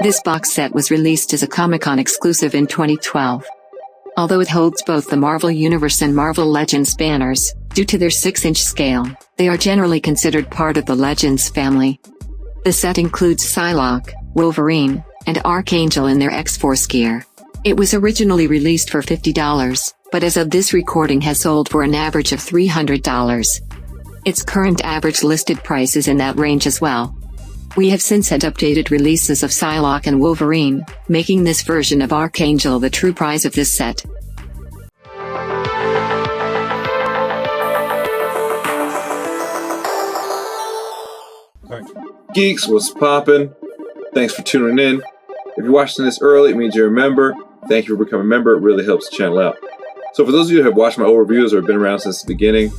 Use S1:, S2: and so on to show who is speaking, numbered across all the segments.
S1: This box set was released as a Comic-Con exclusive in 2012. Although it holds both the Marvel Universe and Marvel Legends banners, due to their 6-inch scale, they are generally considered part of the Legends family. The set includes Psylocke, Wolverine, and Archangel in their X-Force gear. It was originally released for $50, but as of this recording has sold for an average of $300. Its current average listed price is in that range as well. We have since had updated releases of Psylocke and Wolverine, making this version of Archangel the true prize of this set.
S2: Geeks, what's poppin'? Thanks for tuning in. If you're watching this early, it means you're a member. Thank you for becoming a member. It really helps the channel out. So for those of you who have watched my old reviews or have been around since the beginning,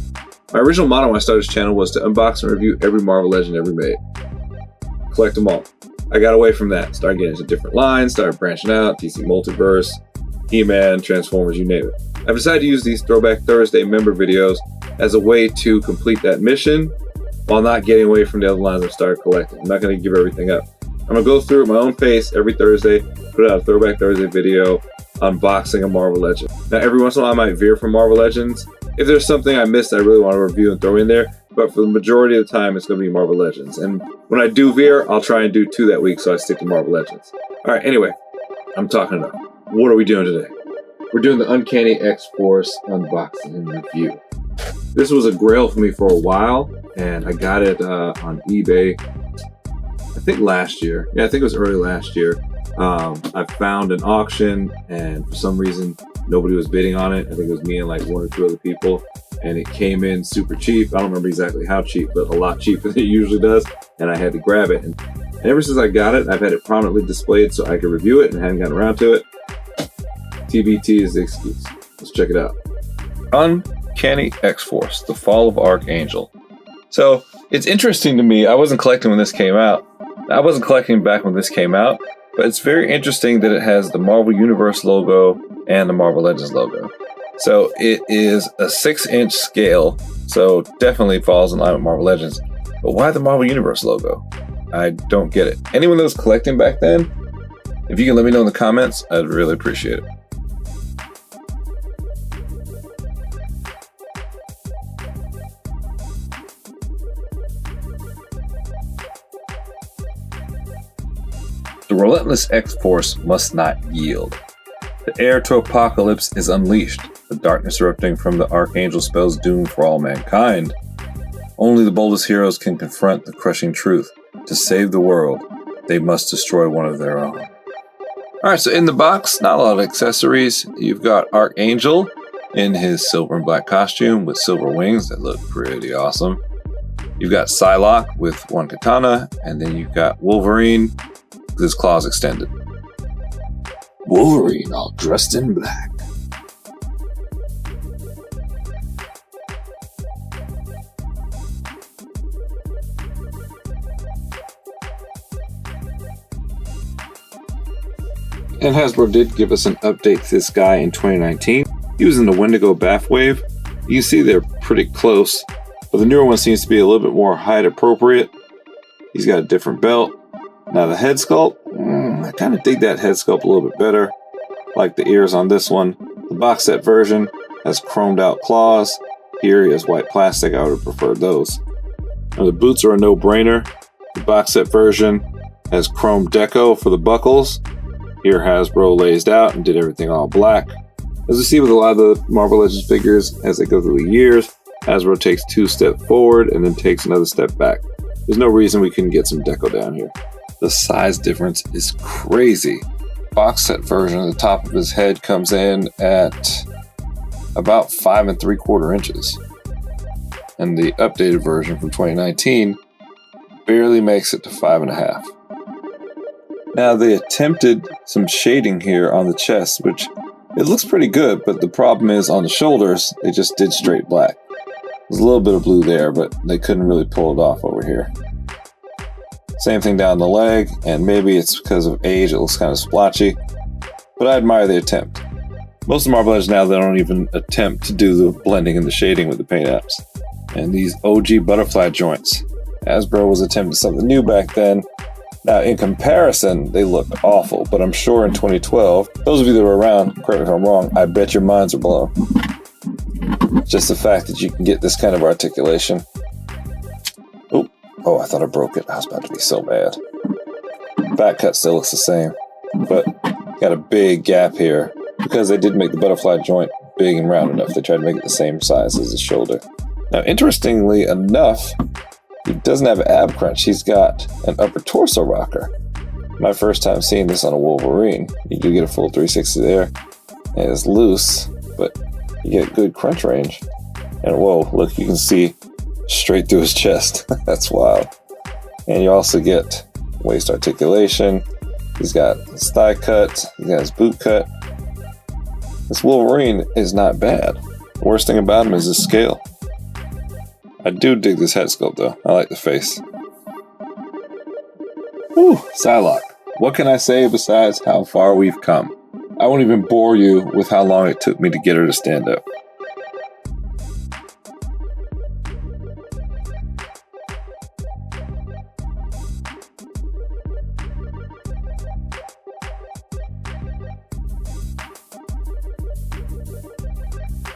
S2: my original motto when I started this channel was to unbox and review every Marvel Legend ever made. Collect them all. I got away from that. Started getting into different lines, started branching out, DC Multiverse, He-Man, Transformers, you name it. I've decided to use these Throwback Thursday member videos as a way to complete that mission while not getting away from the other lines I've started collecting. I'm not going to give everything up. I'm going to go through at my own pace every Thursday, put out a Throwback Thursday video unboxing a Marvel Legend. Now every once in a while I might veer from Marvel Legends. If there's something I missed I really want to review and throw in there, but for the majority of the time it's going to be Marvel Legends. And when I do veer, I'll try and do 2 that week so I stick to Marvel Legends. Alright, anyway, I'm talking enough. What are we doing today? We're doing the Uncanny X-Force unboxing and review. This was a grail for me for a while, and I got it on eBay, I think last year. Yeah, I think it was early last year. I found an auction, and for some reason, nobody was bidding on it. I think it was me and like 1 or 2 other people, and it came in super cheap. I don't remember exactly how cheap, but a lot cheaper than it usually does, and I had to grab it. And ever since I got it, I've had it prominently displayed so I could review it and hadn't gotten around to it. TBT is the excuse. Let's check it out. Uncanny X-Force, The Fall of Archangel. So, it's interesting to me, I wasn't collecting when this came out. I wasn't collecting back when this came out, but it's very interesting that it has the Marvel Universe logo and the Marvel Legends logo. So it is a 6-inch scale, so definitely falls in line with Marvel Legends. But why the Marvel Universe logo? I don't get it. Anyone that was collecting back then, if you can let me know in the comments, I'd really appreciate it. The relentless X-Force must not yield. The heir to apocalypse is unleashed, the darkness erupting from the Archangel spells doom for all mankind. Only the boldest heroes can confront the crushing truth. To save the world, they must destroy one of their own. Alright, so in the box, not a lot of accessories. You've got Archangel in his silver and black costume with silver wings that look pretty awesome. You've got Psylocke with 1 katana, and then you've got Wolverine with his claws extended. Wolverine all dressed in black. And Hasbro did give us an update to this guy in 2019. He was in the Wendigo Bathwave. You can see they're pretty close, but the newer one seems to be a little bit more height appropriate. He's got a different belt. Now the head sculpt, I kind of dig that head sculpt a little bit better. Like the ears on this one. The box set version has chromed out claws. Here he has white plastic. I would have preferred those. Now the boots are a no-brainer. The box set version has chrome deco for the buckles. Here Hasbro lazed out and did everything all black. As we see with a lot of the Marvel Legends figures, as they go through the years, Hasbro takes 2 steps forward and then takes another step back. There's no reason we couldn't get some deco down here. The size difference is crazy. Box set version, the top of his head comes in at about 5 3/4 inches. And the updated version from 2019 barely makes it to 5.5. Now they attempted some shading here on the chest, which it looks pretty good, but the problem is on the shoulders, they just did straight black. There's a little bit of blue there, but they couldn't really pull it off over here. Same thing down the leg, and maybe it's because of age, it looks kind of splotchy, but I admire the attempt. Most of the Marvel Legends now, they don't even attempt to do the blending and the shading with the paint apps. And these OG butterfly joints. Hasbro was attempting something new back then. Now, in comparison, they look awful, but I'm sure in 2012, those of you that were around, correct me if I'm wrong, I bet your minds are blown. Just the fact that you can get this kind of articulation. Oh, I thought I broke it. I was about to be so mad. Back cut still looks the same, but got a big gap here because they did make the butterfly joint big and round enough. They tried to make it the same size as his shoulder. Now, interestingly enough, he doesn't have an ab crunch. He's got an upper torso rocker. My first time seeing this on a Wolverine. You do get a full 360 there, and it's loose, but you get good crunch range. And whoa, look, you can see straight through his chest. That's wild. And you also get waist articulation. He's got his thigh cut. He's got his boot cut. This Wolverine is not bad. The worst thing about him is his scale. I do dig this head sculpt though. I like the face. Whew, Psylocke. What can I say besides how far we've come? I won't even bore you with how long it took me to get her to stand up.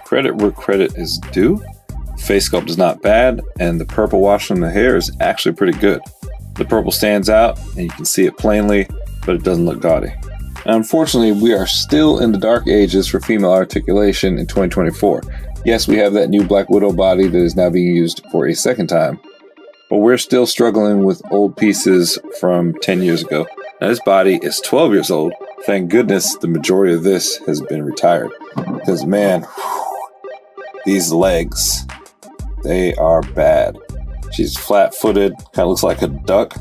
S2: Credit where credit is due. Face sculpt is not bad, and the purple wash on the hair is actually pretty good. The purple stands out, and you can see it plainly, but it doesn't look gaudy. And unfortunately, we are still in the dark ages for female articulation in 2024. Yes, we have that new Black Widow body that is now being used for a second time, but we're still struggling with old pieces from 10 years ago. Now, this body is 12 years old. Thank goodness the majority of this has been retired, because man, these legs, they are bad. She's flat-footed, kind of looks like a duck.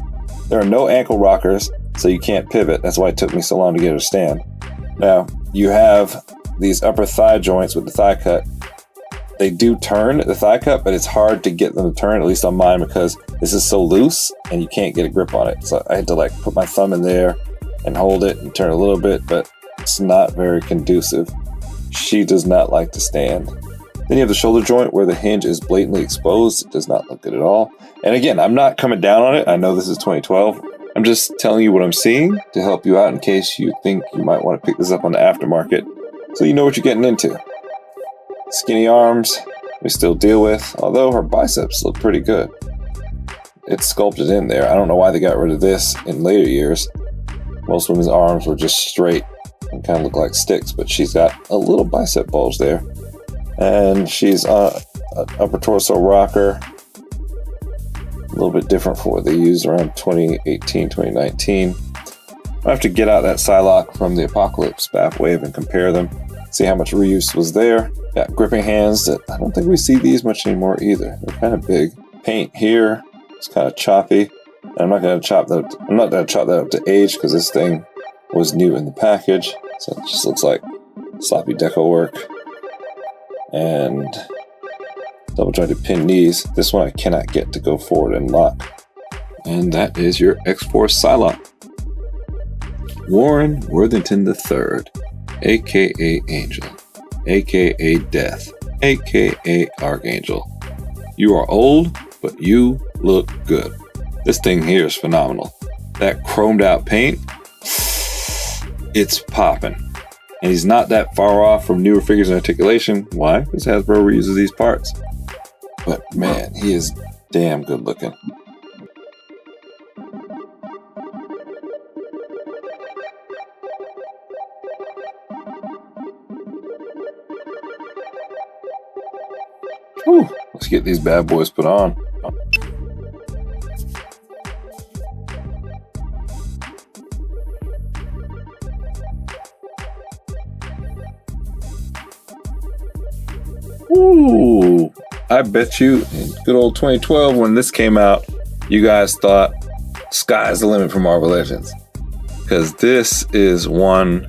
S2: There are no ankle rockers, so you can't pivot. That's why it took me so long to get her to stand. Now, you have these upper thigh joints with the thigh cut. They do turn the thigh cut, but it's hard to get them to turn, at least on mine, because this is so loose and you can't get a grip on it. So I had to put my thumb in there and hold it and turn a little bit, but it's not very conducive. She does not like to stand. Then you have the shoulder joint where the hinge is blatantly exposed. It does not look good at all. And again, I'm not coming down on it. I know this is 2012. I'm just telling you what I'm seeing to help you out in case you think you might want to pick this up on the aftermarket, so you know what you're getting into. Skinny arms, we still deal with, although her biceps look pretty good. It's sculpted in there. I don't know why they got rid of this in later years. Most women's arms were just straight and kind of look like sticks, but she's got a little bicep bulge there. And she's an upper torso rocker. A little bit different from what they used around 2018, 2019. I have to get out that Psylocke from the Apocalypse Bath Wave and compare them. See how much reuse was there. Got gripping hands that I don't think we see these much anymore either. They're kind of big. Paint here. It's kind of choppy. And I'm not going to chop that up to age because this thing was new in the package. So it just looks like sloppy deco work. And double jointed pin knees. This one I cannot get to go forward and lock. And that is your X-Force Psylocke. Warren Worthington III, aka Angel, aka Death, aka Archangel. You are old, but you look good. This thing here is phenomenal. That chromed out paint, it's popping. And he's not that far off from newer figures in articulation. Why? Because Hasbro reuses these parts. But man, he is damn good looking. Whew, let's get these bad boys put on. Ooh, I bet you in good old 2012 when this came out, you guys thought sky's the limit for Marvel Legends. Because this is one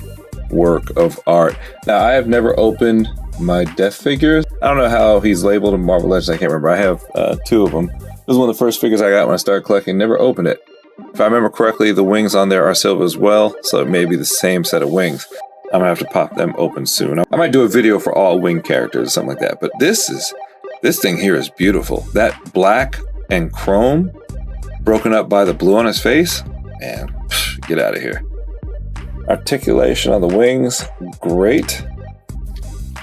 S2: work of art. Now, I have never opened my Death figures. I don't know how he's labeled in Marvel Legends. I can't remember. I have two of them. This was one of the first figures I got when I started collecting. Never opened it. If I remember correctly, the wings on there are silver as well, so it may be the same set of wings. I'm gonna have to pop them open soon. I might do a video for all wing characters or something like that. But this This thing here is beautiful. That black and chrome broken up by the blue on his face, man, get out of here. Articulation on the wings, great.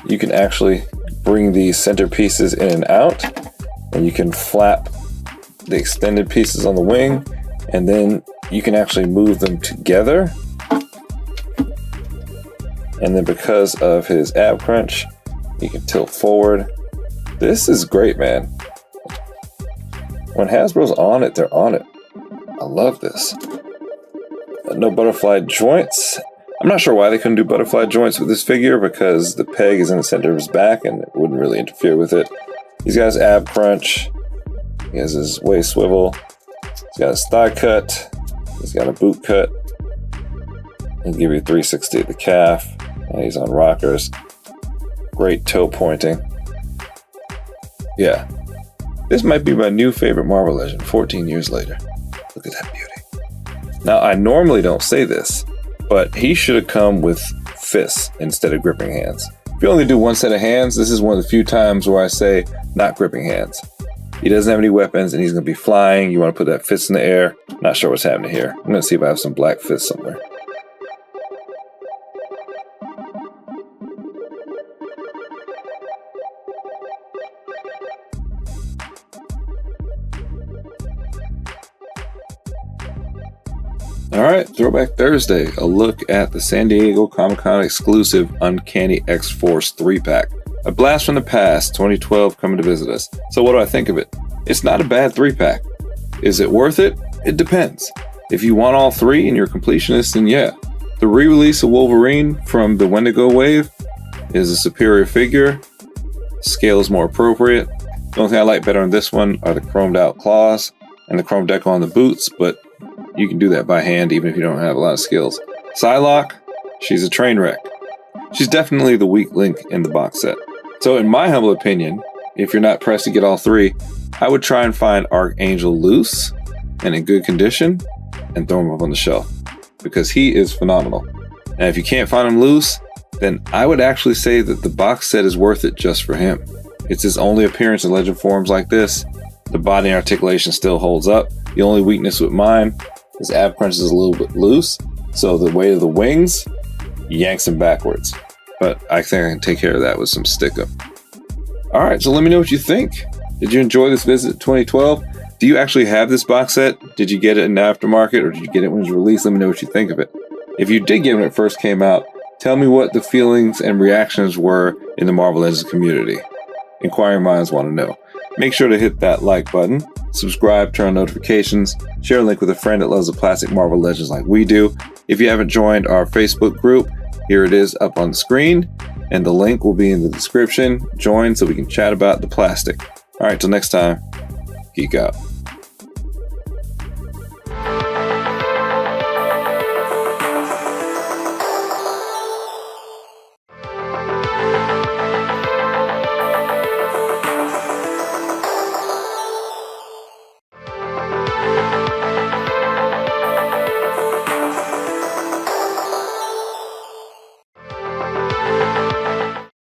S2: You can actually bring these center pieces in and out, and you can flap the extended pieces on the wing, and then you can actually move them together. And then because of his ab crunch, you can tilt forward. This is great, man. When Hasbro's on it, they're on it. I love this. No butterfly joints. I'm not sure why they couldn't do butterfly joints with this figure, because the peg is in the center of his back and it wouldn't really interfere with it. He's got his ab crunch. He has his waist swivel. He's got his thigh cut. He's got a boot cut. He'll give you 360 at the calf. And he's on rockers. Great toe pointing. Yeah. This might be my new favorite Marvel Legend 14 years later. Look at that beauty. Now, I normally don't say this, but he should have come with fists instead of gripping hands. If you only do one set of hands, this is one of the few times where I say not gripping hands. He doesn't have any weapons and he's going to be flying. You want to put that fist in the air. Not sure what's happening here. I'm going to see if I have some black fists somewhere. All right, Throwback Thursday, a look at the San Diego Comic-Con exclusive Uncanny X-Force 3-pack. A blast from the past, 2012 coming to visit us. So what do I think of it? It's not a bad 3-pack. Is it worth it? It depends. If you want all three and you're a completionist, then yeah. The re-release of Wolverine from the Wendigo wave is a superior figure. Scale is more appropriate. The only thing I like better on this one are the chromed out claws and the chrome decal on the boots, but you can do that by hand even if you don't have a lot of skills. Psylocke, she's a train wreck. She's definitely the weak link in the box set. So in my humble opinion, if you're not pressed to get all three, I would try and find Archangel loose and in good condition and throw him up on the shelf, because he is phenomenal. And if you can't find him loose, then I would actually say that the box set is worth it just for him. It's his only appearance in Legend forms like this. The body and articulation still holds up. The only weakness with mine, his ab crunch is a little bit loose, so the weight of the wings yanks him backwards. But I think I can take care of that with some stickum. All right, so let me know what you think. Did you enjoy this visit 2012? Do you actually have this box set? Did you get it in the aftermarket, or did you get it when it was released? Let me know what you think of it. If you did get it when it first came out, tell me what the feelings and reactions were in the Marvel Legends community. Inquiring minds want to know. Make sure to hit that like button, subscribe, turn on notifications, share a link with a friend that loves the classic Marvel Legends like we do. If you haven't joined our Facebook group, here it is up on the screen, and the link will be in the description. Join so we can chat about the plastic. All right, till next time, geek out.